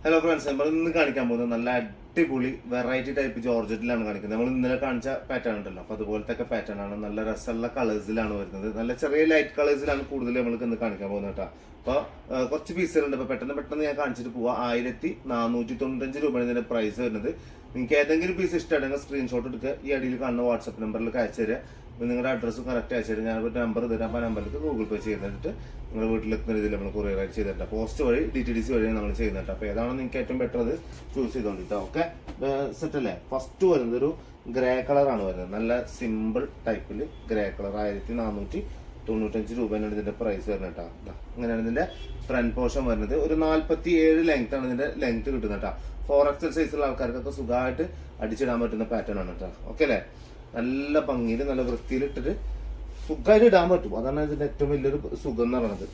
Hello friends, നമ്മൾ ഇന്ന് കാണിക്കാൻ പോകുന്നത് നല്ല അടിപൊളി വെറൈറ്റി ടൈപ്പ് ജോർജറ്റിലാണ് കാണിക്കുന്നത്. നമ്മൾ ഇന്നലെ കാണിച്ച പാറ്റേൺ ഉണ്ടല്ലോ, അപ്പോൾ അതുപോലത്തെ പാറ്റേൺ ആണ്. നല്ല രസമുള്ള കളേഴ്സിലാണ് വരുന്നത്. നല്ല ചെറിയ ലൈറ്റ് കളേഴ്സിലാണ് കൂടുതൽ നമ്മൾക്ക് ഇന്ന് കാണിക്കാൻ പോകുന്നത് കേട്ടോ. അപ്പോൾ കുറച്ച് പീസുകളുണ്ട്. ഇപ്പോൾ പെട്ടെന്ന് ഞാൻ കാണിച്ചിട്ട് പോവാം. 1495 രൂപയാണ് ഇതിന്റെ പ്രൈസ് വരുന്നത്. നിങ്ങൾക്ക് ഏതെങ്കിലും പീസ് ഇഷ്ടമാണെങ്കിൽ സ്ക്രീൻഷോട്ട് എടുക്കുക, ഈ അടിയിൽ കാണുന്ന വാട്സപ്പ് നമ്പറിലേക്ക് അയച്ചു തരിക. നിങ്ങളുടെ അഡ്രസ്സ് കറക്റ്റ് അയച്ചു തരും. ഞാനൊരു നമ്പർ തരാം. അപ്പോൾ ആ നമ്പറിലേക്ക് ഗൂഗിൾ പേ ചെയ്തിട്ട് നിങ്ങളുടെ വീട്ടിലെത്തുന്ന രീതിയിൽ നമ്മൾ കൊറിയർ ആയിട്ട് ചെയ്തിട്ടുണ്ട്. പോസ്റ്റ് വഴി DTDC വഴി നമ്മൾ ചെയ്യുന്നുണ്ട്. അപ്പോൾ ഏതാണ് നിങ്ങൾക്ക് ഏറ്റവും ബെറ്റർ അത് ചൂസ് ചെയ്തോണ്ടിട്ടോ. ഓക്കെ, സെറ്റ് അല്ലേ? ഫസ്റ്റ് വരുന്നത് ഒരു ഗ്രേ കളറാണ് വരുന്നത്. നല്ല സിമ്പിൾ ടൈപ്പിൽ ഗ്രേ കളർ. 1495 രൂപയാണ് ഇതിന്റെ പ്രൈസ് വരുന്നത് കേട്ടോ. അങ്ങനെയാണ് ഇതിന്റെ ഫ്രണ്ട് പോർഷൻ വരുന്നത്. ഒരു 47 ലെങ്ത് ആണ് ഇതിന്റെ ലെങ്ത് കിട്ടുന്നത് കേട്ടോ. 4XL സൈസുള്ള ആൾക്കാർക്കൊക്കെ സുഖമായിട്ട് അടിച്ചിടാൻ പറ്റുന്ന പാറ്റേൺ ആണ് കേട്ടോ. ഓക്കെ അല്ലേ? നല്ല ഭംഗിയിൽ നല്ല വൃത്തിയിൽ ഇട്ടിട്ട് സുഖമായിട്ട് ഇടാൻ പറ്റും. അതാണ് ഇതിന്റെ ഏറ്റവും വലിയൊരു സുഖം എന്ന് പറയുന്നത്.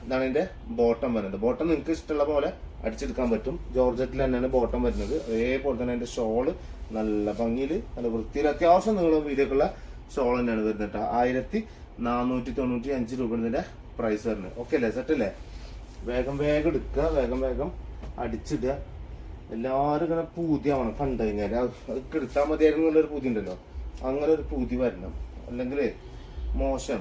ഇതാണ് ഇതിന്റെ ബോട്ടം വരുന്നത്. ബോട്ടം നിങ്ങൾക്ക് ഇഷ്ടമുള്ള പോലെ അടിച്ചെടുക്കാൻ പറ്റും. ജോർജറ്റിൽ തന്നെയാണ് ബോട്ടം വരുന്നത്. അതേപോലെ തന്നെ അതിന്റെ ഷോള് നല്ല ഭംഗിയിൽ നല്ല വൃത്തിയിൽ അത്യാവശ്യം നീളം വീതിയൊക്കെയുള്ള ഷോൾ തന്നെയാണ് വരുന്നത് കേട്ടോ. 1495 രൂപ ഇതിന്റെ പ്രൈസ് വരുന്നത്. ഓക്കെ അല്ലേ? സെറ്റ് അല്ലേ? വേഗം എടുക്കുക, വേഗം അടിച്ചിടുക. എല്ലാവരും ഇങ്ങനെ പൂതിയാവണം. കണ്ടു കഴിഞ്ഞാൽ അത് എടുത്താൽ മതിയായിരുന്നു എന്നുള്ളൊരു പൂതി ഉണ്ടല്ലോ, അങ്ങനെ ഒരു പൂതി വരണം, അല്ലെങ്കിൽ മോശം.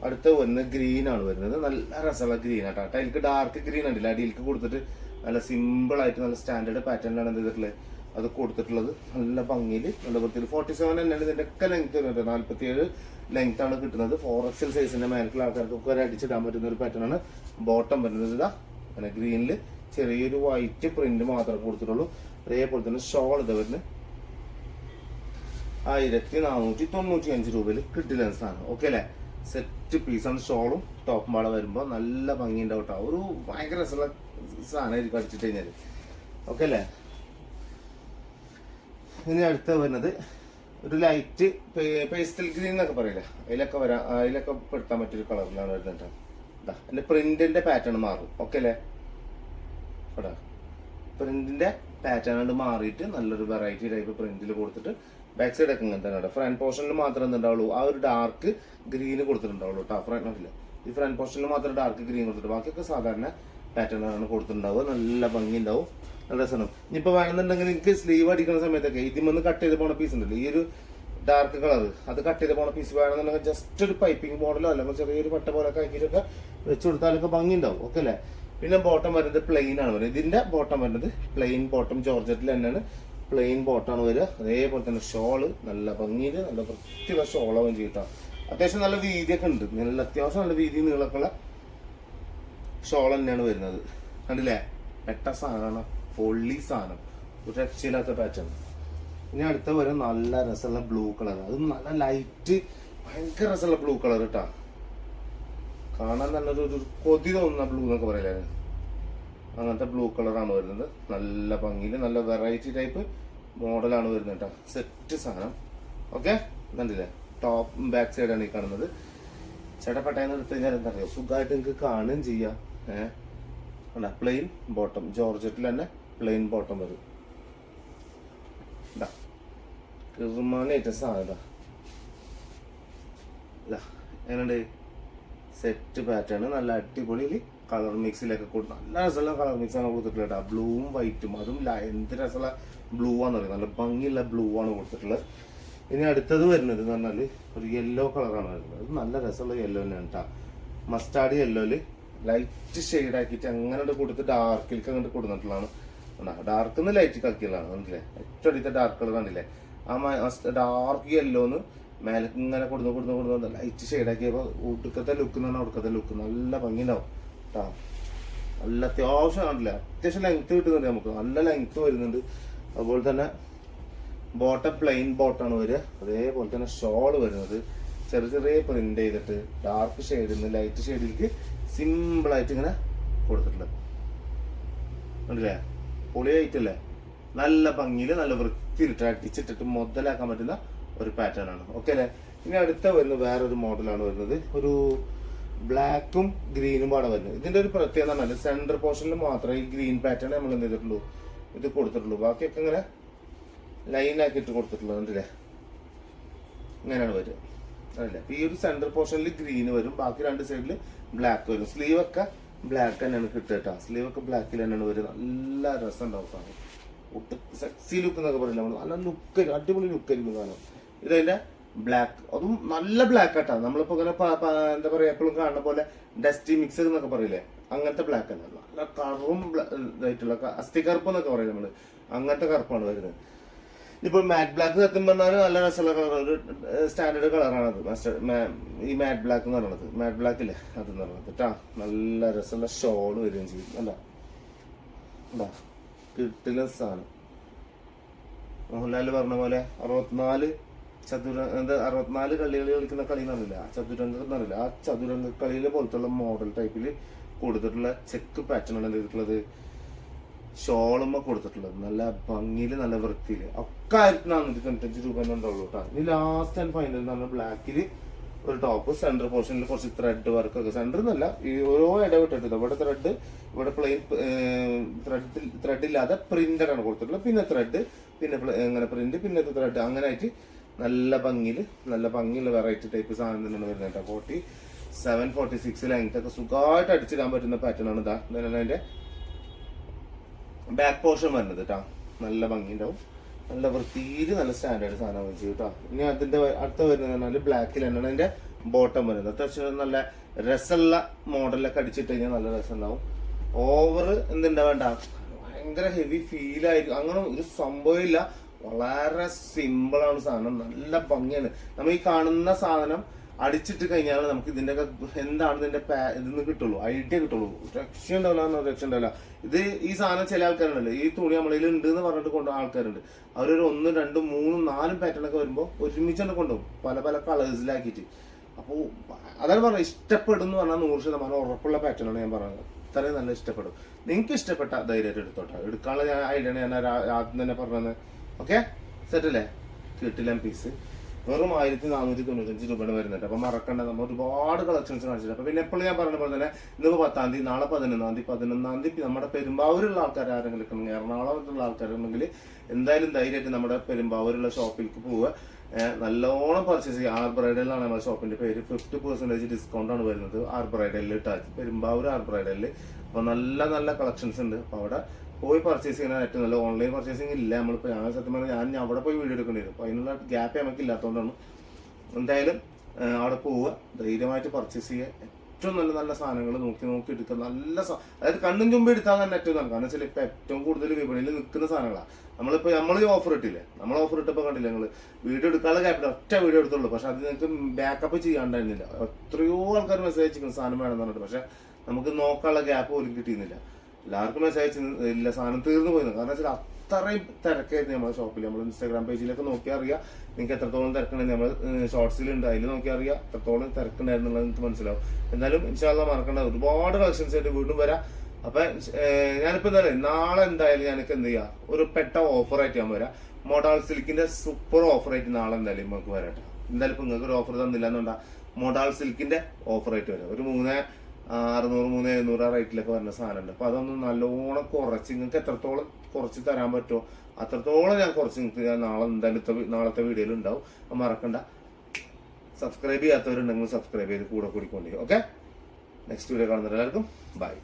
അടുത്ത വരുന്നത് ഗ്രീൻ ആണ് വരുന്നത്. നല്ല രസമുള്ള ഗ്രീൻ ആട്ടോ. അതിലേക്ക് ഡാർക്ക് ഗ്രീൻ ഉണ്ടല്ലോ, അടിയിലേക്ക് കൊടുത്തിട്ട് നല്ല സിമ്പിൾ ആയിട്ട് നല്ല സ്റ്റാൻഡേർഡ് പാറ്റേണിലാണ് എന്ത് ചെയ്തിട്ടുള്ളത് അത് കൊടുത്തിട്ടുള്ളത്. നല്ല ഭംഗിയിൽ നല്ല വൃത്തിയിൽ 47 തന്നെയാണ് ഇതിന്റെ ഒക്കെ ലെങ്ത് വരുന്നത്. 47 ലെങ്ത് ആണ് കിട്ടുന്നത്. 4XL സൈസിന്റെ മേലക്കുള്ള ആൾക്കാർക്കൊക്കെ ഒരു അടിച്ചിടാൻ പറ്റുന്ന ഒരു പാറ്റേൺ ആണ് ബോട്ടം വരുന്നത്. ഇതാ അങ്ങനെ ഗ്രീനിൽ ചെറിയൊരു വൈറ്റ് പ്രിന്റ് മാത്രമേ കൊടുത്തിട്ടുള്ളൂ. അതേപോലെ തന്നെ ഷോൾ ഇത് വരുന്നത് 1495 രൂപയിൽ കിട്ടില്ല സാധനം. ഓക്കെ അല്ലേ? സെറ്റ് പീസാണ്. ഷോളും ടോപ്പും പാടെ വരുമ്പോൾ നല്ല ഭംഗി ഉണ്ടാവും കേട്ടോ. ഒരു ഭയങ്കര രസമുള്ള സാധനമായിരിക്കും അടിച്ചിട്ട് കഴിഞ്ഞാൽ. ഓക്കെ അല്ലേ? ഇനി അടുത്ത വരുന്നത് ഒരു ലൈറ്റ് പേസ്റ്റൽ ഗ്രീൻ എന്നൊക്കെ പറയില്ല, അതിലൊക്കെ പെടുത്താൻ പറ്റിയൊരു കളറിലാണ് വരുന്നത് കേട്ടോ. എന്റെ പ്രിന്റിന്റെ പാറ്റേൺ മാറും. ഓക്കെ അല്ലേ? ഇവിടെ പ്രിന്റിന്റെ പാറ്റേൺ കൊണ്ട് മാറിയിട്ട് നല്ലൊരു വെറൈറ്റി ടൈപ്പ് പ്രിന്റിൽ കൊടുത്തിട്ട് ബാക്ക് സൈഡ് ഒക്കെ ഇങ്ങനെ തന്നെ. ഫ്രണ്ട് പോർഷനിൽ മാത്രമേ എന്തുണ്ടാവുള്ളൂ, ആ ഒരു ഡാർക്ക് ഗ്രീന് കൊടുത്തിട്ടുണ്ടാവുള്ളൂ കേട്ടോ. ഈ ഫ്രണ്ട് പോർഷനിൽ മാത്രമേ ഡാർക്ക് ഗ്രീൻ കൊടുത്തിട്ട്, ബാക്കിയൊക്കെ സാധാരണ പാറ്റേൺ ആണ് കൊടുത്തിട്ടുണ്ടാവുക. നല്ല ഭംഗി ഉണ്ടാവും, നല്ല രസമാണ്. ഇനിയിപ്പോൾ വേണമെന്നുണ്ടെങ്കിൽ നിങ്ങൾക്ക് സ്ലീവ് അടിക്കുന്ന സമയത്തൊക്കെ ഇതിമൊന്ന് കട്ട് ചെയ്ത് പോണ പീസ് ഉണ്ടല്ലോ, ഈ ഒരു ഡാർക്ക് കളർ, അത് കട്ട് ചെയ്ത് പോണ പീസ് വേണമെന്നുണ്ടെങ്കിൽ ജസ്റ്റ് ഒരു പൈപ്പിംഗ് മോഡലോ അല്ലെങ്കിൽ ചെറിയൊരു പട്ട പോലെ ആക്കിയിട്ടൊക്കെ വെച്ച് കൊടുത്താലൊക്കെ ഭംഗി ഉണ്ടാവും. ഓക്കെ അല്ലേ? പിന്നെ ബോട്ടം വരുന്നത് പ്ലെയിൻ ആണ് വരുന്നത്. ഇതിന്റെ ബോട്ടം വരുന്നത് പ്ലെയിൻ ബോട്ടം, ജോർജറ്റിൽ തന്നെയാണ് പ്ലെയിൻ ബോട്ടമാണ് വരിക. അതേപോലെ തന്നെ ഷോള് നല്ല ഭംഗിയിൽ നല്ല വൃത്തിയുള്ള ഷോളാവും ചെയ്തിട്ടാ. അത്യാവശ്യം നല്ല വീതിയൊക്കെ ഉണ്ട്. അത്യാവശ്യം നല്ല വീതി നീളക്കുള്ള ഷോൾ തന്നെയാണ് വരുന്നത്. കണ്ടില്ലേ? പെട്ട സാധനമാണ്, പൊള്ളി സാധനം, ഒരു രക്ഷയില്ലാത്ത പാറ്റേൺ. ഇനി അടുത്ത വരെ നല്ല രസമുള്ള ബ്ലൂ കളർ. അത് നല്ല ലൈറ്റ് ഭയങ്കര രസമുള്ള ബ്ലൂ കളർ കേട്ടാ. കാണാൻ നല്ലൊരു കൊതി തോന്നുന്ന ബ്ലൂ എന്നൊക്കെ പറയില്ലേ, അങ്ങനത്തെ ബ്ലൂ കളറാണ് വരുന്നത്. നല്ല ഭംഗിയിൽ നല്ല വെറൈറ്റി ടൈപ്പ് മോഡലാണ് വരുന്നത് കേട്ടോ. സെറ്റ് സാധനം. ഓക്കെ, കണ്ടില്ലേ? ടോപ്പ് ബാക്ക് സൈഡാണ് ഈ കാണുന്നത്. ചേട്ടപ്പട്ടയെന്ന് എടുത്തു കഴിഞ്ഞാൽ എന്താ പറയുക, സുഖമായിട്ട് നിങ്ങൾക്ക് കാണുകയും ചെയ്യാം. പ്ലെയിൻ ബോട്ടം, ജോർജറ്റിൽ തന്നെ പ്ലെയിൻ ബോട്ടം വരും. കിർമാനായിട്ട് സാധനം എങ്ങനെയുണ്ട്? സെറ്റ് പാറ്റേൺ, നല്ല അടിപൊളിയിൽ കളർ മിക്സിലൊക്കെ കൊടുത്ത് നല്ല രസമുള്ള കളർ മിക്സ് ആണ് കൊടുത്തിട്ടുള്ളത്. ബ്ലൂവും വൈറ്റും, അതും എന്ത് രസമുള്ള ബ്ലൂ ആണെന്ന് പറയും. നല്ല ഭംഗിയുള്ള ബ്ലൂ ആണ് കൊടുത്തിട്ടുള്ളത്. ഇനി അടുത്തത് വരുന്നത് എന്ന് പറഞ്ഞാൽ ഒരു യെല്ലോ കളറാണ് വരുന്നത്. അത് നല്ല രസമുള്ള യെല്ലോ തന്നെയാണ് കേട്ടോ. മസ്റ്റാർഡ് യെല്ലോയില് ലൈറ്റ് ഷെയ്ഡ് ആക്കിയിട്ട് അങ്ങനെ കൊടുത്ത് ഡാർക്കിലേക്ക് അങ്ങോട്ട് കൊടുത്തിട്ടുള്ളതാണ്. ഡാർക്ക് നിന്ന് ലൈറ്റ് കളിക്കലാണ്. കണ്ടില്ലേ? ഏറ്റവും അടുത്ത ഡാർക്ക് കളർ കണ്ടില്ലേ? ആ ഡാർക്ക് യെല്ലോന്ന് മേലെ ഇങ്ങനെ കൊടുന്ന് ലൈറ്റ് ഷെയ്ഡാക്കിയപ്പോൾ ഒടുക്കത്തെ ലുക്ക് എന്ന് പറഞ്ഞാൽ ഒടുക്കത്തെ ലുക്ക് നല്ല ഭംഗി ഉണ്ടാവും കേട്ടോ. നല്ല അത്യാവശ്യം കാണില്ല, അത്യാവശ്യം ലെങ്ത് കിട്ടുന്നുണ്ട് നമുക്ക്, നല്ല ലെങ്ത് വരുന്നുണ്ട്. അതുപോലെ തന്നെ ബോട്ടം പ്ലെയിൻ ബോട്ടാണ് വരിക. അതേപോലെ തന്നെ ഷോൾ വരുന്നത് ചെറിയ പ്രിന്റ് ചെയ്തിട്ട് ഡാർക്ക് ഷെയ്ഡിൽ നിന്ന് ലൈറ്റ് ഷെയ്ഡിലേക്ക് സിമ്പിളായിട്ട് ഇങ്ങനെ കൊടുത്തിട്ടുള്ളത്. കണ്ടില്ലേ? പൊളിയായിട്ടല്ലേ? നല്ല ഭംഗിയിൽ നല്ല വൃത്തിയിലിട്ട് അടിച്ചിട്ടിട്ട് മുതലാക്കാൻ പറ്റുന്ന ഒരു പാറ്റേൺ ആണ്. ഓക്കെ അല്ലേ? ഇനി അടുത്ത വരുന്നത് വേറൊരു മോഡലാണ് വരുന്നത്. ഒരു ബ്ലാക്കും ഗ്രീനും പാടെ വരുന്നത്. ഇതിന്റെ ഒരു പ്രത്യേകത പറഞ്ഞാൽ സെന്റർ പോർഷനിൽ മാത്രമേ ഈ ഗ്രീൻ പാറ്റേൺ നമ്മൾ എന്ത് ചെയ്തിട്ടുള്ളൂ, ഇത് കൊടുത്തിട്ടുള്ളൂ. ബാക്കിയൊക്കെ ഇങ്ങനെ ലൈനാക്കിയിട്ട് കൊടുത്തിട്ടുള്ളത്. കണ്ടില്ലേ? ഇങ്ങനെയാണ് വരിക. അതല്ലേ? ഈ ഒരു സെന്റർ പോർഷനിൽ ഗ്രീന് വരും, ബാക്കി രണ്ട് സൈഡിൽ ബ്ലാക്ക് വരും. സ്ലീവ് ഒക്കെ ബ്ലാക്ക് തന്നെയാണ് കിട്ടുക കേട്ടോ. സ്ലീവ് ഒക്കെ ബ്ലാക്കിൽ തന്നെയാണ് ഒരു നല്ല രസം ഉണ്ടാവും സാധനം. ഒട്ട് സെക്സി ലുക്ക് എന്നൊക്കെ പറയില്ല നമ്മൾ, നല്ല ലുക്ക്, അടിപൊളി ലുക്ക് ആയിരിക്കും സാധനം. ഇതതിന്റെ ബ്ലാക്ക്, അതും നല്ല ബ്ലാക്ക് ആട്ടാ. നമ്മളിപ്പോ ഇങ്ങനെ എന്താ പറയാ എപ്പോഴും കാണുന്ന പോലെ ഡസ്റ്റി മിക്സ് എന്നൊക്കെ പറയില്ലേ, അങ്ങനത്തെ ബ്ലാക്ക് അല്ല, നല്ല കറും ഇതായിട്ടുള്ള അസ്ഥി കറുപ്പ് എന്നൊക്കെ പറയും നമ്മള്, അങ്ങനത്തെ കറുപ്പാണ് വരുന്നത്. ഇപ്പൊ മാറ്റ് ബ്ലാക്ക് സത്യം പറഞ്ഞാൽ നല്ല രസമുള്ള കളർ, ഒരു സ്റ്റാൻഡേർഡ് കളറാണത്. ഈ മാറ്റ് ബ്ലാക്ക് എന്ന് പറയുന്നത്, മാറ്റ് ബ്ലാക്ക് ഇല്ലേ അതെന്ന് പറയുന്നത് കേട്ടാ. നല്ല രസമുള്ള ഷോള് വരികയും ചെയ്യും. അല്ല കിട്ടില്ല സാധനം. മോഹൻലാല് പറഞ്ഞ പോലെ 64 കളികൾ കളിക്കുന്ന കളി എന്നറിയില്ല, ചതുരംഗം എന്നറിയില്ല, ആ ചതുരംഗ കളിയിലെ പോലത്തുള്ള മോഡൽ ടൈപ്പിൽ കൊടുത്തിട്ടുള്ള ചെക്ക് പാറ്റേൺ ആണ് ചെയ്തിട്ടുള്ളത്. ഷോളുമ്മ കൊടുത്തിട്ടുള്ളത് നല്ല ഭംഗിയില് നല്ല വൃത്തിയില് ഒക്കെ 1495 രൂപ ഉണ്ടാവുള്ളൂ കേട്ടോ. ഇനി ലാസ്റ്റ് ആൻഡ് ഫൈനൽ എന്ന് പറഞ്ഞാൽ ബ്ലാക്കില് ഒരു ടോപ്പ്, സെന്റർ പോർഷനിൽ കുറച്ച് ത്രെഡ് വർക്ക് ഒക്കെ, സെന്റർ എന്നല്ല ഈ ഓരോ ഇടവിട്ടിട്ട് ഇവിടെ ത്രെഡ്, ഇവിടെ പ്ലെയിൻ ത്രെഡ് ഇല്ലാതെ പ്രിന്റഡ് ആണ് കൊടുത്തിട്ടുള്ളത്. പിന്നെ ത്രെഡ്, പിന്നെ ഇങ്ങനെ പ്രിന്റ്, പിന്നെ ത്രെഡ്, അങ്ങനെ ആയിട്ട് നല്ല ഭംഗിയുള്ള വെറൈറ്റി ടൈപ്പ് സാധനം തന്നെയാണ് വരുന്നത് കേട്ടോ. 47-46 ലെങ്ത് ഒക്കെ സുഖമായിട്ട് അടിച്ചിടാൻ പറ്റുന്ന പാറ്റേൺ ആണ്. ഇതാ അതിന്റെ ബാക്ക് പോർഷൻ വരുന്നത് കേട്ടോ. നല്ല ഭംഗി ഉണ്ടാവും, നല്ല വൃത്തിയിൽ നല്ല സ്റ്റാൻഡേർഡ് സാധനം വെച്ചു കേട്ടോ. ഇനി അതിന്റെ അടുത്ത വരുന്നത് പറഞ്ഞാൽ ബ്ലാക്കിൽ തന്നെയാണ് അതിന്റെ ബോട്ടം വരുന്നത്. അത്യാവശ്യം നല്ല രസമുള്ള മോഡലൊക്കെ അടിച്ചിട്ട് കഴിഞ്ഞാൽ നല്ല രസം ഉണ്ടാവും. ഓവർ എന്തുണ്ടാ വേണ്ട, ഭയങ്കര ഹെവി ഫീൽ ആയിരിക്കും, അങ്ങനെ ഒരു സംഭവം ഇല്ല. വളരെ സിമ്പിൾ ആണ് സാധനം, നല്ല ഭംഗിയാണ്. നമ്മൾ ഈ കാണുന്ന സാധനം അടിച്ചിട്ട് കഴിഞ്ഞാൽ നമുക്ക് ഇതിന്റെ എന്താണ് ഇതിന്റെ ഇതിന്ന് കിട്ടുള്ളൂ, ഐഡിയ കിട്ടുള്ളൂ. രക്ഷ ഉണ്ടാവില്ല. ഇത് ഈ സാധനം ചില ആൾക്കാരുണ്ടല്ലോ, ഈ തുണി നമ്മളിൽ ഉണ്ട് എന്ന് പറഞ്ഞിട്ട് കൊണ്ടുപോകുന്ന ആൾക്കാരുണ്ട്. അവരൊരു 1, 2, 3, 4 പാറ്റേൺ ഒക്കെ വരുമ്പോൾ ഒരുമിച്ച് തന്നെ കൊണ്ടുപോകും, പല കളേഴ്സിലാക്കിയിട്ട്. അപ്പോൾ അതാണ് പറഞ്ഞത്, ഇഷ്ടപ്പെടും എന്ന് പറഞ്ഞാൽ 100% ഉറപ്പുള്ള പാറ്റേൺ ആണ് ഞാൻ പറഞ്ഞത്. ഇത്രയും നല്ല ഇഷ്ടപ്പെടും. നിങ്ങൾക്ക് ഇഷ്ടപ്പെട്ട ധൈര്യമായിട്ട് എടുത്തോട്ടെ. എടുക്കാനുള്ള ഐഡിയ ഞാൻ ആദ്യം തന്നെ പറഞ്ഞത്. ഓക്കെ, സെറ്റല്ലേ? കിട്ടില്ല പീസ് വെറും 1495 രൂപയാണ് വരുന്നത്. അപ്പൊ മറക്കണ്ട, നമ്മൾ ഒരുപാട് കളക്ഷൻസ് കാണിച്ചിട്ടുണ്ട്. അപ്പൊ പിന്നെ എപ്പോഴും ഞാൻ പറഞ്ഞ പോലെ തന്നെ ഇന്നിപ്പോ 10-ാം തീയതി, നാളെ 11-ാം തീയതി നമ്മുടെ പെരുമ്പാവൂരുള്ള ആൾക്കാർ ആരെങ്കിലും ഉണ്ടെങ്കിൽ, എറണാകുളത്തുള്ള ആൾക്കാരുണ്ടെങ്കിൽ എന്തായാലും ധൈര്യമായിട്ട് നമ്മുടെ പെരുമ്പാവൂരുള്ള ഷോപ്പിലേക്ക് പോവുക. നല്ലോണം പർച്ചേസ് ചെയ്യുക. ആർബ്രൈഡലിലാണ് നമ്മുടെ ഷോപ്പിന്റെ പേര്. 50% ഡിസ്കൗണ്ട് ആണ് വരുന്നത് ആർബ്രൈഡലിൽ, പെരുമ്പാവൂർ ആർബ്രൈഡലിൽ. അപ്പൊ നല്ല കളക്ഷൻസ് ഉണ്ട്. അപ്പൊ അവിടെ പോയി പർച്ചേസ് ചെയ്യുന്ന ഏറ്റവും നല്ല. ഓൺലൈൻ പർച്ചേസിംഗ് ഇല്ല നമ്മളിപ്പോ. ഞാൻ സത്യം പറഞ്ഞാൽ ഞാൻ അവിടെ പോയി വീഡിയോ എടുക്കേണ്ടി വരും. അപ്പൊ അതിനുള്ള ഗ്യാപ്പ് നമുക്ക് ഇല്ലാത്തതുകൊണ്ടാണ്. എന്തായാലും അവിടെ പോവുക, ധൈര്യമായിട്ട് പർച്ചേസ് ചെയ്യുക. ഏറ്റവും നല്ല സാധനങ്ങൾ നോക്കി എടുക്കുക. അതായത് കണ്ണും ചുമ്പ് എടുത്താൽ തന്നെ ഏറ്റവും നല്ല. കാരണം വെച്ചാൽ ഇപ്പൊ ഏറ്റവും കൂടുതൽ വിപണിയിൽ നിൽക്കുന്ന സാധനങ്ങളാണ്. നമ്മൾ ഓഫർ ഇട്ടില്ലേ, നമ്മൾ ഓഫർ ഇട്ടപ്പോൾ കണ്ടില്ല നിങ്ങൾ, വീഡിയോ എടുക്കാനുള്ള ഗ്യാപ്പിൽ ഒറ്റ വീഡിയോ എടുത്തുള്ളൂ. പക്ഷെ അത് നിങ്ങൾക്ക് ബാക്കപ്പ് ചെയ്യാണ്ടായിരുന്നില്ല. എത്രയോ ആൾക്കാർ മെസ്സേജ് അയച്ചിരിക്കുന്നു സാധനം വേണമെന്ന് പറഞ്ഞിട്ട്. പക്ഷെ നമുക്ക് നോക്കാനുള്ള ഗ്യാപ്പ് പോലും കിട്ടിയിരുന്നില്ല. എല്ലാവർക്കും മെസ്സേജ് ഇല്ല, സാധനം തീർന്നു പോയിരുന്നു. കാരണം വെച്ചാൽ അത്രയും തിരക്കായിരുന്നു നമ്മുടെ ഷോപ്പിൽ. നമ്മൾ ഇൻസ്റ്റാഗ്രാം പേജിലൊക്കെ നോക്കിയാൽ അറിയാം നിങ്ങൾക്ക് എത്രത്തോളം തിരക്കുണ്ടെന്ന്. നമ്മൾ ഷോർട്സിലുണ്ട്, അതിൽ നോക്കിയാൽ അറിയാം എത്രത്തോളം തിരക്കുണ്ടായിരുന്നുള്ളത് നിങ്ങൾക്ക് മനസ്സിലാവും. എന്നാലും ഇൻഷാല്ലാ മറക്കണ്ട, ഒരുപാട് കളക്ഷൻസ് ആയിട്ട് വീണ്ടും വരാം. അപ്പൊ ഞാനിപ്പോ നാളെ എന്തായാലും ഞാനൊക്കെ എന്ത് ചെയ്യാം, ഒരു പെട്ട ഓഫറായിട്ട് ഞാൻ വരാം. മോഡാൾ സിൽക്കിന്റെ സൂപ്പർ ഓഫറായിട്ട് നാളെ എന്തായാലും നമുക്ക് വരാട്ടെ. എന്തായാലും ഇപ്പൊ നിങ്ങൾക്ക് ഒരു ഓഫർ തന്നില്ല എന്നുണ്ടാ, മോഡാൾ സിൽക്കിന്റെ ഓഫറായിട്ട് വരാം. ഒരു 3600, 3700 ആ റേറ്റിലൊക്കെ വരുന്ന സാധനമുണ്ട്. അപ്പൊ അതൊന്ന് നല്ലോണം കുറച്ച്, നിങ്ങൾക്ക് എത്രത്തോളം കുറച്ച് തരാൻ പറ്റുമോ അത്രത്തോളം ഞാൻ കുറച്ച് നിങ്ങൾക്ക് ഞാൻ നാളത്തെ വീഡിയോയിൽ ഉണ്ടാവും. അപ്പൊ മറക്കണ്ട, സബ്സ്ക്രൈബ് ചെയ്യാത്തവരുണ്ടെങ്കിൽ സബ്സ്ക്രൈബ് ചെയ്ത് കൂടെ കൂടിക്കൊണ്ടേ. ഓക്കെ, നെക്സ്റ്റ് വീഡിയോ കാണുന്നവരെല്ലാവർക്കും ബൈ.